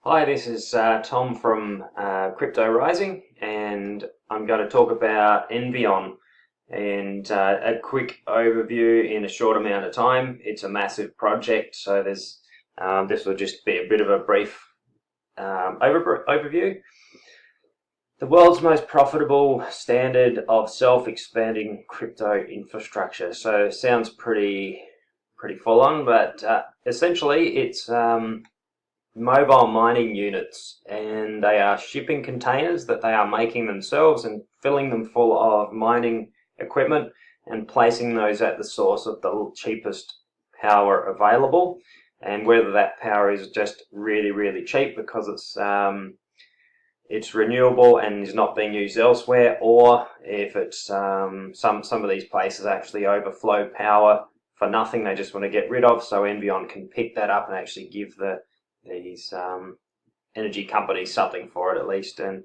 Hi, this is Tom from Crypto Rising, and I'm going to talk about Envion and a quick overview in a short amount of time. It's a massive project, so this will just be a bit of a brief overview. The world's most profitable standard of self-expanding crypto infrastructure. So it sounds pretty full on, but essentially it's mobile mining units, and they are shipping containers that they are making themselves and filling them full of mining equipment and placing those at the source of the cheapest power available. And whether that power is just really cheap because it's renewable and is not being used elsewhere, or if it's some of these places actually overflow power for nothing, they just want to get rid of, so Envion can pick that up and actually give these energy companies something for it at least, and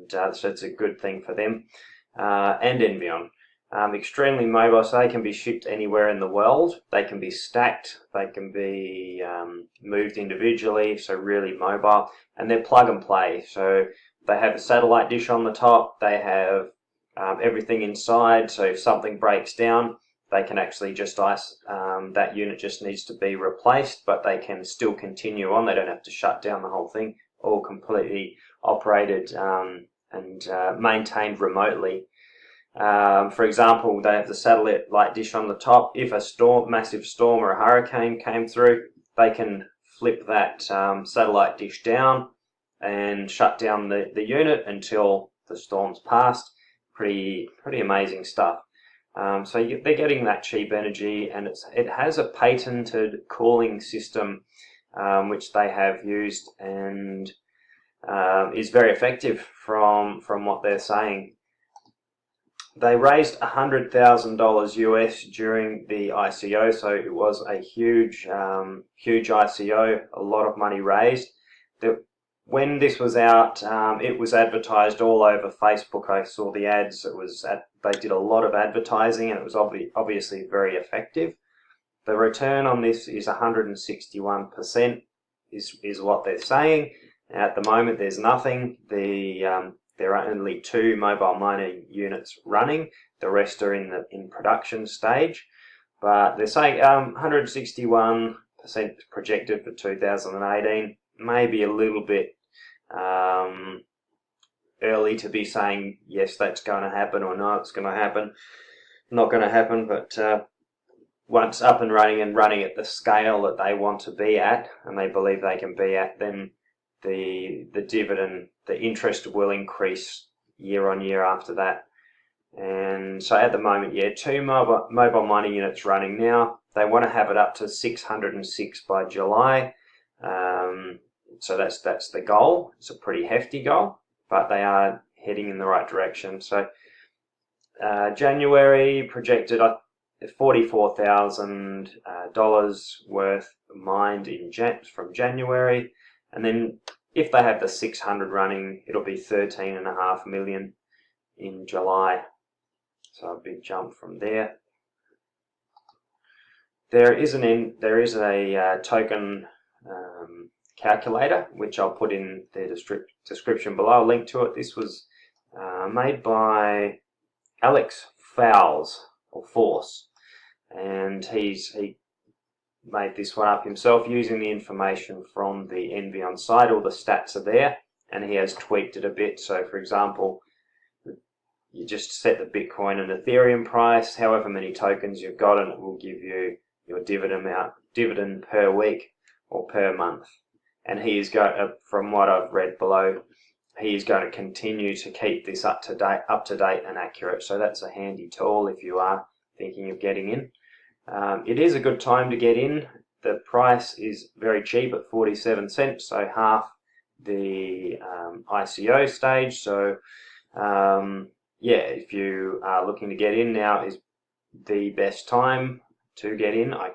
so it's a good thing for them and Envion. Extremely mobile, so they can be shipped anywhere in the world. They can be stacked, they can be moved individually, so really mobile, and they're plug and play. So they have a satellite dish on the top, they have everything inside, so if something breaks down, they can actually just that unit just needs to be replaced, but they can still continue on. They don't have to shut down the whole thing. All completely operated and maintained remotely. For example, they have the satellite dish on the top. If a massive storm or a hurricane came through, they can flip that satellite dish down and shut down the unit until the storm's passed. Pretty amazing stuff. So they're getting that cheap energy, and it has a patented cooling system which they have used, and is very effective from what they're saying. They raised $100,000 US during the ICO, so it was a huge ICO, a lot of money raised. When this was out, it was advertised all over Facebook. I saw the ads. They did a lot of advertising, and it was obviously very effective. The return on this is 161%, is what they're saying. At the moment, there's nothing. There are only 2 mobile mining units running. The rest are in production stage, but they're saying 161% projected for 2018. Maybe a little bit early to be saying yes, that's going to happen, or no, it's going to happen. Not going to happen, but once up and running at the scale that they want to be at, and they believe they can be at, then the dividend, the interest will increase year on year after that. And so at the moment, 2 mobile mining units running now. They want to have it up to 606 by July. So that's the goal. It's a pretty hefty goal, but they are heading in the right direction. So January projected $44,000 worth mined from January, and then if they have the 600 running, it'll be 13.5 million in July. So a big jump from there. There is a token calculator, which I'll put in the description below. I'll link to it. This was made by Alex Force, and he made this one up himself using the information from the Envion site. All the stats are there, and he has tweaked it a bit. So for example, you just set the Bitcoin and Ethereum price, however many tokens you've got, and it will give you your dividend per week or per month. And he is going to, from what I've read below, he is going to continue to keep this up to date and accurate. So that's a handy tool if you are thinking of getting in. It is a good time to get in. The price is very cheap at 47 cents, so half the ICO stage. So if you are looking to get in, now is the best time to get in. I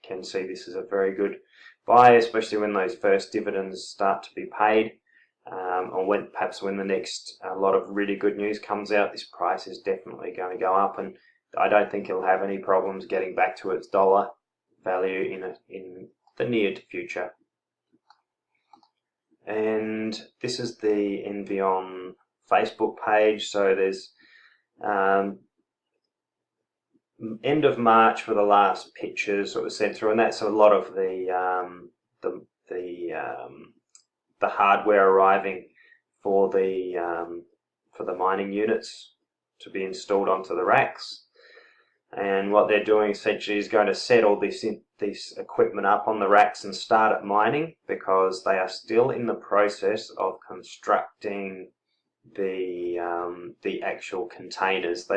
can see this is a very good buy, especially when those first dividends start to be paid, or perhaps when the next lot of really good news comes out. This price is definitely going to go up, and I don't think it'll have any problems getting back to its dollar value in the near future. And this is the Envion Facebook page. So there's end of March for the last pictures that were sent through, and that's a lot of the hardware arriving for the mining units to be installed onto the racks. And what they're doing essentially is going to set all this equipment up on the racks and start at mining, because they are still in the process of constructing the actual containers.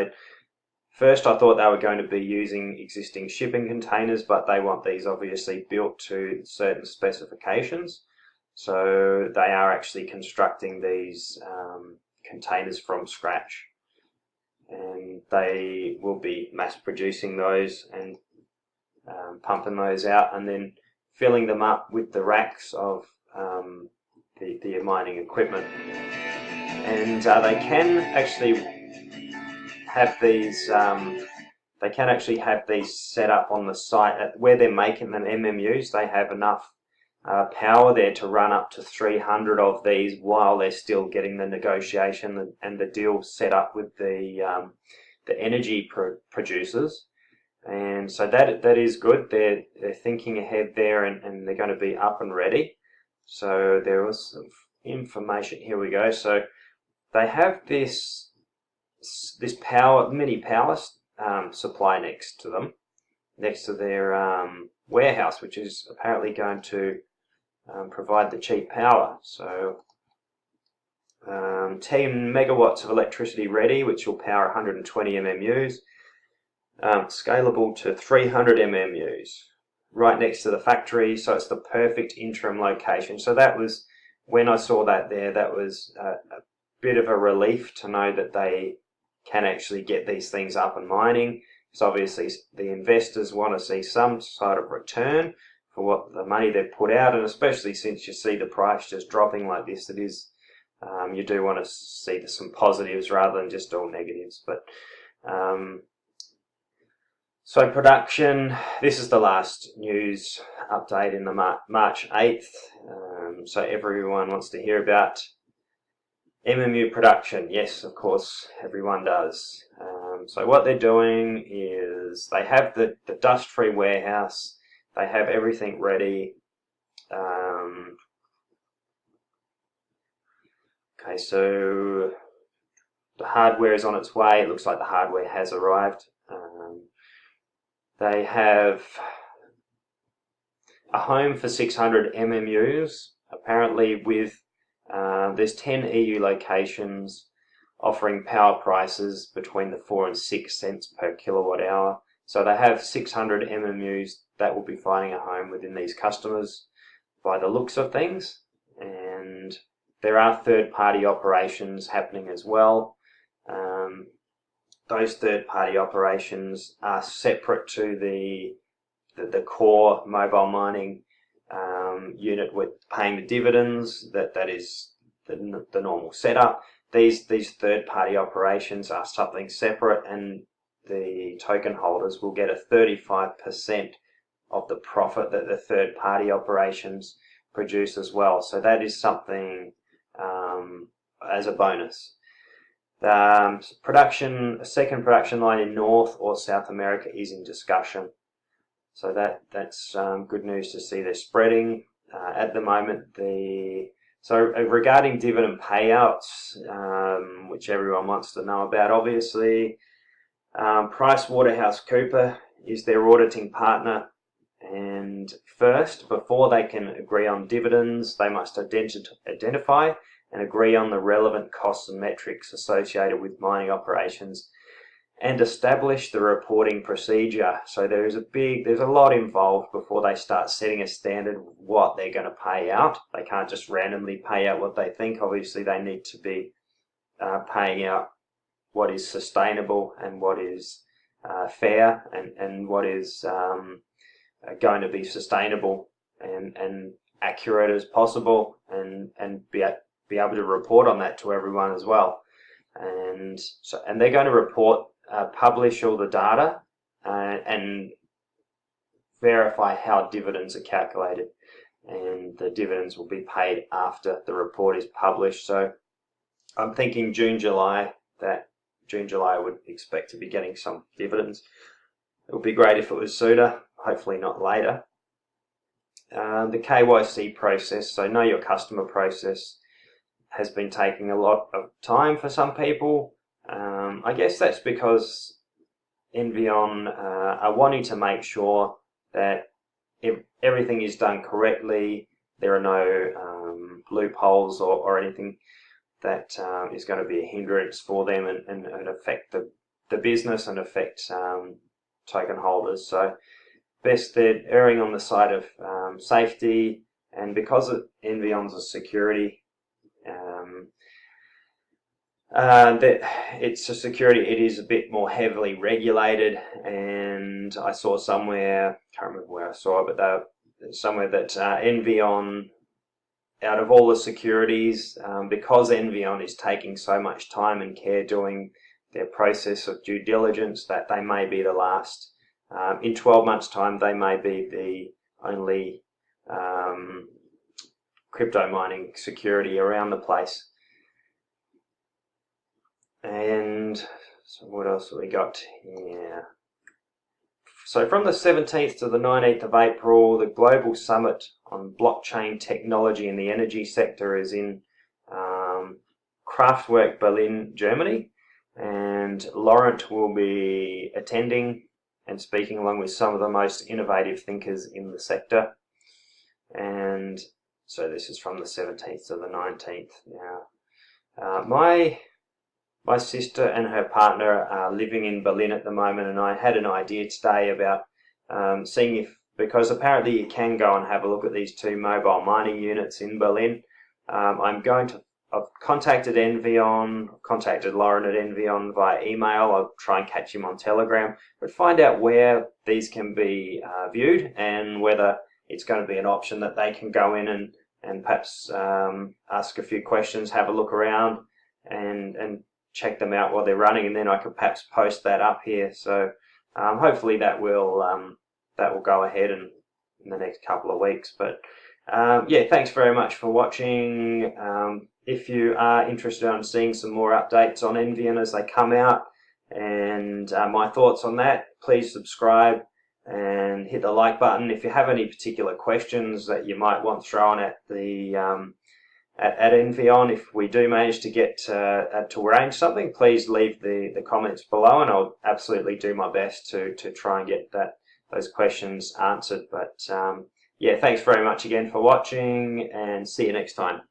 First I thought they were going to be using existing shipping containers, but they want these obviously built to certain specifications. So they are actually constructing these containers from scratch, and they will be mass producing those and pumping those out and then filling them up with the racks of the mining equipment. And they can actually have these set up on the site where they're making them MMUs. They have enough power there to run up to 300 of these while they're still getting the negotiation and the deal set up with the energy producers. And so that is good. They're thinking ahead there, and they're going to be up and ready. So there was some information. Here we go. So they have this mini power supply next to them, next to their warehouse, which is apparently going to provide the cheap power. So 10 megawatts of electricity ready, which will power 120 MMUs, scalable to 300 MMUs, right next to the factory. So it's the perfect interim location. So that was, when I saw that there, that was a bit of a relief to know that they can actually get these things up and mining. So obviously the investors want to see some sort of return for what the money they've put out, and especially since you see the price just dropping like this, it is you do want to see some positives rather than just all negatives. But so production, this is the last news update in the March 8th. So everyone wants to hear about MMU production. Yes, of course, everyone does. So what they're doing is they have the dust-free warehouse. They have everything ready. Okay, so the hardware is on its way. It looks like the hardware has arrived. They have a home for 600 MMUs, apparently with there's 10 EU locations offering power prices between the 4 and 6 cents per kilowatt hour. So they have 600 MMUs that will be finding a home within these customers by the looks of things. And there are third-party operations happening as well. Those third-party operations are separate to the core mobile mining unit with paying the dividends. That is the normal setup. These third-party operations are something separate, and the token holders will get a 35% of the profit that the third-party operations produce as well. So that is something as a bonus. A second production line in North or South America is in discussion. So that's good news to see they're spreading. At the moment, regarding dividend payouts, which everyone wants to know about, obviously, PricewaterhouseCoopers is their auditing partner, and first, before they can agree on dividends, they must identify and agree on the relevant costs and metrics associated with mining operations and establish the reporting procedure. So there's a lot involved before they start setting a standard of what they're going to pay out. They can't just randomly pay out what they think. Obviously, they need to be paying out what is sustainable and what is fair, and what is going to be sustainable and accurate as possible, and be able to report on that to everyone as well. And they're going to report, publish all the data, and verify how dividends are calculated. and the dividends will be paid after the report is published. So I'm thinking June, July I would expect to be getting some dividends. It would be great if it was sooner, hopefully not later. The KYC process, so know your customer process, has been taking a lot of time for some people. I guess that's because Envion are wanting to make sure that everything is done correctly. There are no loopholes or anything that is going to be a hindrance for them and affect the business and affect token holders. So best they're erring on the side of safety, and because Envion's a security, that it's a security, it is a bit more heavily regulated. And I saw somewhere, can't remember where I saw it, but somewhere that Envion, out of all the securities, because Envion is taking so much time and care doing their process of due diligence, that they may be the last. In 12 months' time, they may be the only crypto mining security around the place. And so what else have we got here? So from the 17th to the 19th of April, the Global Summit on Blockchain Technology in the Energy Sector is in Kraftwerk, Berlin, Germany. And Laurent will be attending and speaking along with some of the most innovative thinkers in the sector. And so this is from the 17th to the 19th. Now, my sister and her partner are living in Berlin at the moment, and I had an idea today about seeing if, because apparently you can go and have a look at these two mobile mining units in Berlin. I've contacted Envion, contacted Lauren at Envion via email. I'll try and catch him on Telegram, but find out where these can be viewed and whether it's going to be an option that they can go in and perhaps ask a few questions, have a look around and check them out while they're running, and then I could perhaps post that up here. So hopefully that will go ahead in the next couple of weeks. But yeah, thanks very much for watching. If you are interested in seeing some more updates on Envion as they come out and my thoughts on that, please subscribe and hit the like button. If you have any particular questions that you might want thrown at the at Envion, if we do manage to get to arrange something, please leave the comments below, and I'll absolutely do my best to try and get those questions answered. But yeah, thanks very much again for watching, and see you next time.